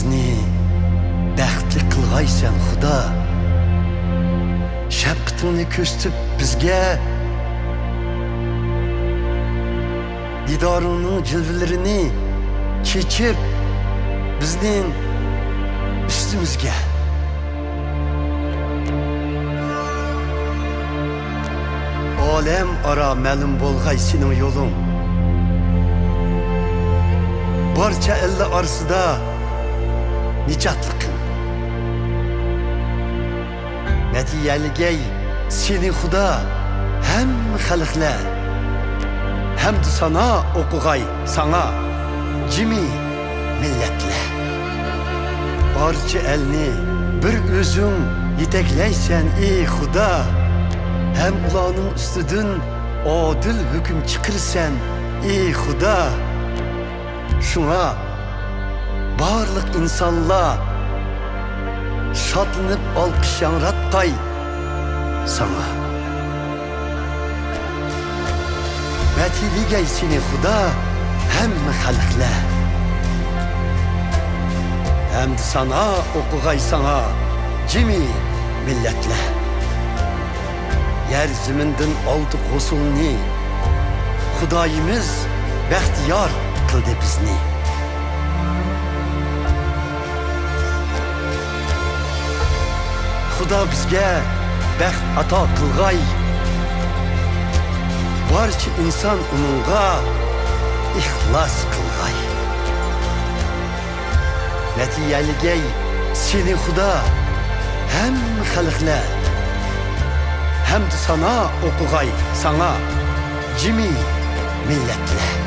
bizni baxtli qilg'aysan Xudo. Shafqatingni ko'rsatib bizga didoringning jilvalarini kechir bizning üstümüzge. Alem ara məlum bolğay senin yolun. Barça elle arsıda nicatlıkın. Metiyeligey seni Xuda hem xalqlar hem de sana okuğay sana cimi milletler. Barça elini bir özün yetekleysen ey Xuda. Hem ulanın üstüdün adil hüküm çıkırsan ey Xuda. Şuna barlık insanlar şatlanıp alkış yanrattay sana. Metiligey seni Xuda hem xalqlar hem de sana okuğay sana cimi milletler. Yer ziminden aldık husulni Xudayimiz bəxtiyar kıldı bizni. Xuda bizge bəxt ata kılgay. Barça insan onunğa ihlas kılgay. Netiyeligey seni Xuda hem xalqlar hem de sana okuğay sana cimi milletler.